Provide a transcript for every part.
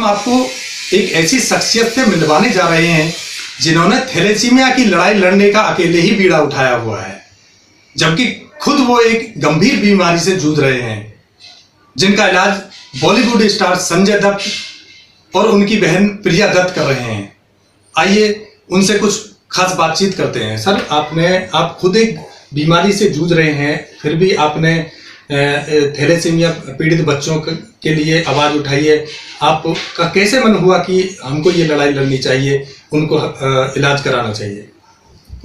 आपको एक ऐसी शख्सियत से मिलवाने जा रहे हैं जिन्होंने थैलेसीमिया की लड़ाई लड़ने का अकेले ही बीड़ा उठाया हुआ है, जबकि खुद वो एक गंभीर बीमारी से जूझ रहे हैं, जिनका इलाज बॉलीवुड स्टार संजय दत्त और उनकी बहन प्रिया दत्त कर रहे हैं। आइए उनसे कुछ खास बातचीत करते हैं। सर, आप खुद एक बीमारी से जूझ रहे हैं, फिर भी आपने थैलेसीमिया पीड़ित बच्चों के लिए आवाज़ उठाई है। आपका कैसे मन हुआ कि हमको ये लड़ाई लड़नी चाहिए, उनको इलाज कराना चाहिए?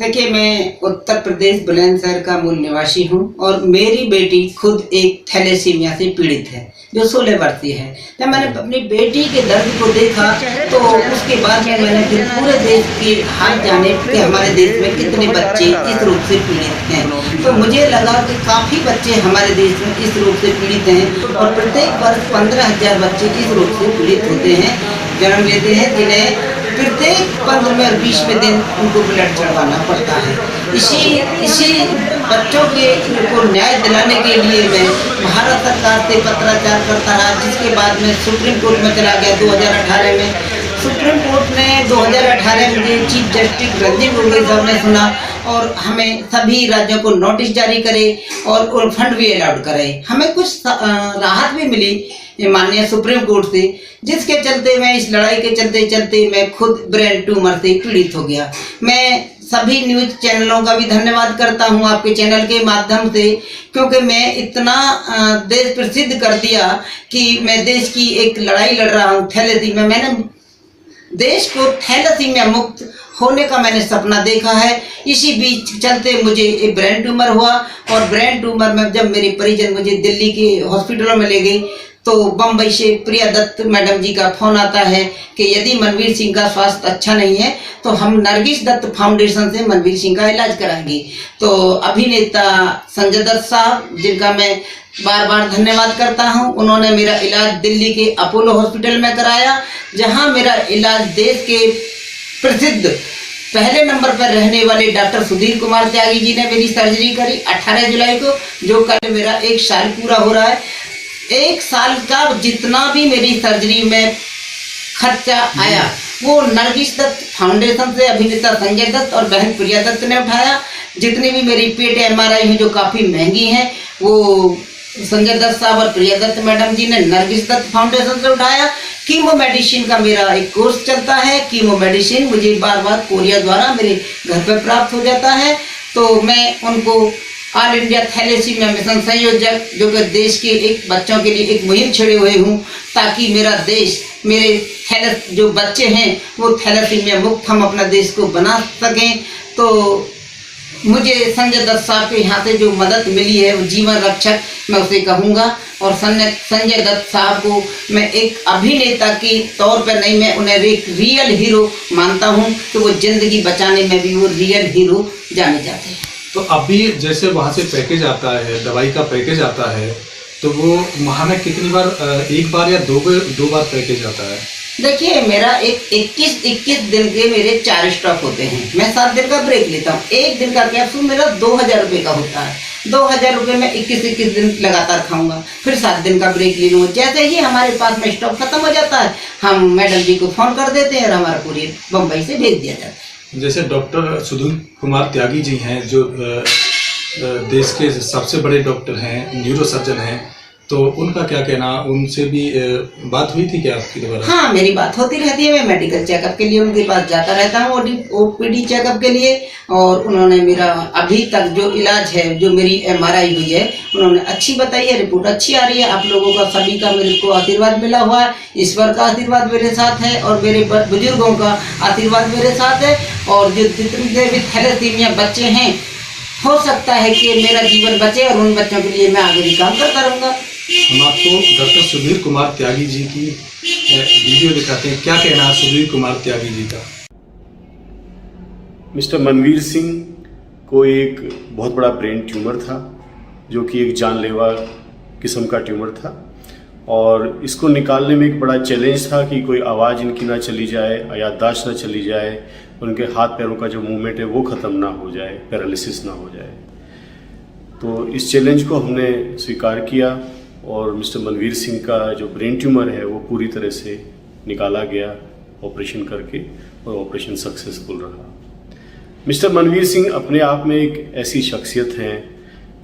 देखिए, मैं उत्तर प्रदेश बुलंदशहर का मूल निवासी हूँ और मेरी बेटी खुद एक थैलेसीमिया से पीड़ित है जो 16 वर्षीय है। जब मैंने अपनी बेटी के दर्द को देखा तो उसके बाद में मैंने फिर पूरे देश के हाल जाने कि हमारे देश में कितने बच्चे इस रोग से पीड़ित हैं, तो मुझे लगा कि काफ़ी बच्चे हमारे देश में इस रोग से पीड़ित हैं और प्रत्येक वर्ष 15,000 बच्चे इस रोग से पीड़ित होते हैं, जन्म लेते हैं, जिन्हें प्रत्येक 15वें और 20वें दिन उनको ब्लड चढ़वाना पड़ता है। इसी बच्चों को न्याय दिलाने के लिए मैं भारत सरकार से पत्राचार करता रहा, जिसके बाद मैं सुप्रीम कोर्ट में चला गया 2018 में। सुप्रीम कोर्ट ने 2018 में चीफ जस्टिस रंजन गोगोई साहब ने सुना और हमें सभी राज्यों को नोटिस जारी करे और फंड भी अलाउड करे। हमें कुछ राहत भी मिली माननीय सुप्रीम कोर्ट से, जिसके चलते मैं इस लड़ाई के चलते चलते मैं खुद ब्रेन ट्यूमर से पीड़ित हो गया। मैं सभी न्यूज़ चैनलों का भी धन्यवाद करता हूं आपके चैनल के माध्यम से, क्योंकि मैं इतना देश प्रसिद्ध कर दिया कि मैं देश की एक लड़ाई लड़ रहा हूं थैलेसीमिया। मैंने देश को थैलेसीमिया मुक्त होने का मैंने सपना देखा है। इसी बीच चलते मुझे एक ब्रेन ट्यूमर हुआ और ब्रेन ट्यूमर में जब मेरे परिजन मुझे दिल्ली के हॉस्पिटलों में ले गए तो बम्बई से प्रिया दत्त मैडम जी का फोन आता है कि यदि मनवीर सिंह का स्वास्थ्य अच्छा नहीं है तो हम नरगिस दत्त फाउंडेशन से मनवीर सिंह का इलाज कराएंगे। तो अभिनेता संजय दत्त साहब, जिनका मैं बार बार धन्यवाद करता हूं, उन्होंने मेरा इलाज दिल्ली के अपोलो हॉस्पिटल में कराया, जहां मेरा इलाज देश के प्रसिद्ध पहले नंबर पर रहने वाले डॉक्टर सुधीर कुमार त्यागी जी ने मेरी सर्जरी करी 18 जुलाई को, जो कल मेरा 1 साल पूरा हो रहा है। 1 साल का जितना भी मेरी सर्जरी में खर्चा आया वो नरगिस दत्त फाउंडेशन से अभिनेता संजय दत्त और बहन प्रिया दत्त ने उठाया। जितनी भी मेरी पेट MRI हैं जो काफ़ी महंगी हैं वो संजय दत्त साहब और प्रिया दत्त मैडम जी ने नरगिस दत्त फाउंडेशन से उठाया। कीमो मेडिसिन का मेरा एक कोर्स चलता है। कीमो मेडिसिन मुझे बार बार कोरिया द्वारा मेरे घर पर प्राप्त हो जाता है, तो मैं उनको ऑल इंडिया थैलेसीमिया मिशन संयोजक, जो कि देश के एक बच्चों के लिए एक मुहिम छेड़े हुए हूँ, ताकि मेरा देश, मेरे जो बच्चे हैं वो थैलेसीमिया मुक्त हम अपना देश को बना सकें। तो मुझे संजय दत्त साहब के यहाँ से जो मदद मिली है वो जीवन रक्षक मैं उसे कहूँगा। और संजय दत्त साहब को मैं एक अभिनेता के तौर पर नहीं, मैं उन्हें एक रियल हीरो मानता हूँ, तो वो जिंदगी बचाने में भी वो रियल हीरो जाने जाते हैं। तो अभी जैसे वहाँ से पैकेज आता है, दवाई का पैकेज आता है, तो वो माह में कितनी बार, 1 बार या 2 बार पैकेज आता है? देखिए, मेरा एक 21 दिन के मेरे 4 स्टॉक होते हैं। मैं 7 दिन का ब्रेक लेता हूँ। 1 दिन का कैप्सूल मेरा 2000 रुपये का होता है। 2000 रुपये में 21 दिन लगातार खाऊंगा, फिर 7 दिन का ब्रेक ले लूँगा। जैसे ही हमारे पास में स्टॉक खत्म हो जाता है, हम मैडम जी को फ़ोन कर देते हैं और हमारा कुरियर बम्बई से भेज दिया जाता है। जैसे डॉक्टर सुधीर कुमार त्यागी जी हैं, जो देश के सबसे बड़े डॉक्टर हैं, न्यूरो सर्जन हैं, तो उनका क्या कहना? उनसे भी बात हुई थी क्या आपकी दोबारा? हाँ, मेरी बात होती रहती है। मैं मेडिकल चेकअप के लिए उनके पास जाता रहता हूँ, OPD चेकअप के लिए। और उन्होंने मेरा अभी तक जो इलाज है, जो मेरी MRI हुई है, उन्होंने अच्छी बताई है, रिपोर्ट अच्छी आ रही है। आप लोगों का सभी का मेरे को आशीर्वाद मिला हुआ है, ईश्वर का आशीर्वाद मेरे साथ है और मेरे बुजुर्गों का आशीर्वाद मेरे साथ है। और जो जितने भी थैलेसीमिया बच्चे हैं, हो सकता है कि मेरा जीवन बचे और उन बच्चों के लिए मैं आगे भी काम करता रहूँगा। हम आपको डॉक्टर सुधीर कुमार त्यागी जी की वीडियो दिखाते हैं। क्या कहना है सुधीर कुमार त्यागी जी का? मिस्टर मनवीर सिंह को एक बहुत बड़ा ब्रेन ट्यूमर था, जो कि एक जानलेवा किस्म का ट्यूमर था, और इसको निकालने में एक बड़ा चैलेंज था कि कोई आवाज़ इनकी ना चली जाए, याददाश्त ना चली जाए, उनके हाथ पैरों का जो मूवमेंट है वो ख़त्म ना हो जाए, पैरालिसिस ना हो जाए। तो इस चैलेंज को हमने स्वीकार किया और मिस्टर मनवीर सिंह का जो ब्रेन ट्यूमर है वो पूरी तरह से निकाला गया ऑपरेशन करके, और ऑपरेशन सक्सेसफुल रहा। मिस्टर मनवीर सिंह अपने आप में एक ऐसी शख्सियत हैं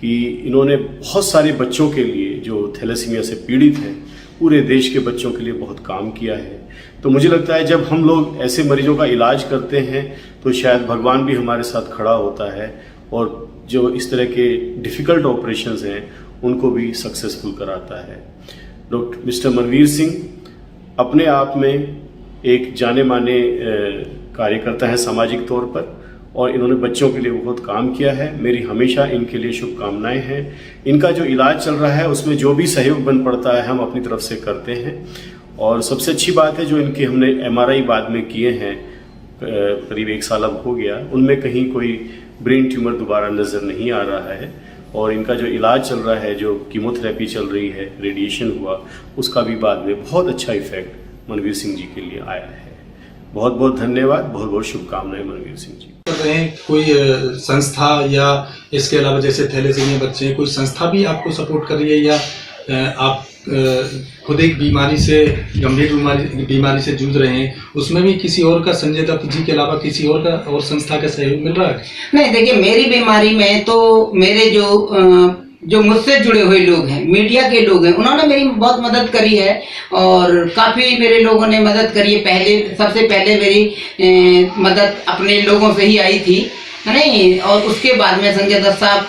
कि इन्होंने बहुत सारे बच्चों के लिए जो थैलेसीमिया से पीड़ित हैं, पूरे देश के बच्चों के लिए बहुत काम किया है। तो मुझे लगता है जब हम लोग ऐसे मरीजों का इलाज करते हैं तो शायद भगवान भी हमारे साथ खड़ा होता है और जो इस तरह के डिफ़िकल्ट ऑपरेशंस हैं उनको भी सक्सेसफुल कराता है। डॉक्टर मिस्टर मनवीर सिंह अपने आप में एक जाने माने कार्यकर्ता हैं सामाजिक तौर पर, और इन्होंने बच्चों के लिए बहुत काम किया है। मेरी हमेशा इनके लिए शुभकामनाएं हैं। इनका जो इलाज चल रहा है उसमें जो भी सहयोग बन पड़ता है हम अपनी तरफ से करते हैं, और सबसे अच्छी बात है जो इनके हमने MRI बाद में किए हैं, करीब 1 साल अब हो गया, उनमें कहीं कोई ब्रेन ट्यूमर दोबारा नज़र नहीं आ रहा है, और इनका जो इलाज चल रहा है, जो कीमोथेरेपी चल रही है, रेडिएशन हुआ, उसका भी बाद में बहुत अच्छा इफेक्ट मनवीर सिंह जी के लिए आया है। बहुत बहुत धन्यवाद, बहुत बहुत शुभकामनाएं मनवीर सिंह जी। कर रहे हैं कोई संस्था या इसके अलावा जैसे थैलेसीमिया बच्चे, कोई संस्था भी आपको सपोर्ट कर रही है, या आप खुद एक बीमारी से, गंभीर बीमारी से जूझ रहे हैं, उसमें भी किसी और का, संजय दत्त जी के अलावा किसी और का और संस्था का सहयोग मिल रहा है? नहीं, देखिए मेरी बीमारी में तो मेरे जो मुझसे जुड़े हुए लोग हैं, मीडिया के लोग हैं, उन्होंने मेरी बहुत मदद करी है, और काफ़ी मेरे लोगों ने मदद करी है। सबसे पहले मेरी मदद अपने लोगों से ही आई थी, नहीं, और उसके बाद में संजय दत्त साहब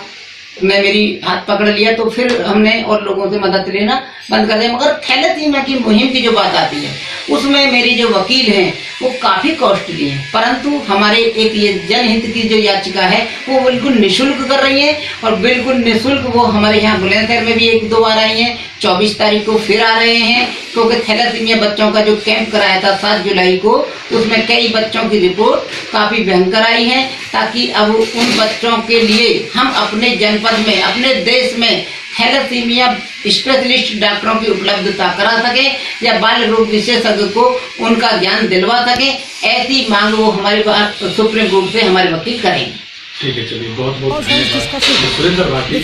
ने मेरी हाथ पकड़ लिया, तो फिर हमने और लोगों से मदद लेना बंद कर दिया। मगर थैलेसीमिया की मुहिम की जो बात आती है उसमें मेरी जो वकील हैं वो काफ़ी कॉस्टली हैं, परंतु हमारे एक ये जनहित की जो याचिका है वो बिल्कुल निःशुल्क कर रही है, और बिल्कुल निःशुल्क वो हमारे यहाँ बुलंदशहर में भी 1-2 बार आई हैं, 24 तारीख को फिर आ रहे हैं, क्योंकि थैलेसीमिया बच्चों का जो कैंप कराया था 7 जुलाई को, उसमें कई बच्चों की रिपोर्ट काफ़ी भयंकर आई है, ताकि अब उन बच्चों के लिए हम अपने जनपद में, अपने देश में थैलेसीमिया स्पेशलिस्ट डॉक्टरों की उपलब्धता करा सके, या बाल रोग विशेषज्ञ को उनका ज्ञान दिलवा सके, ऐसी मांग वो हमारे पास सुप्रीम कोर्ट से हमारे वकील करेंगे। ठीक है, चलिए बहुत बहुत धन्यवाद। Surendra Bhati,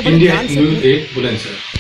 India news 8 Bulandshahr.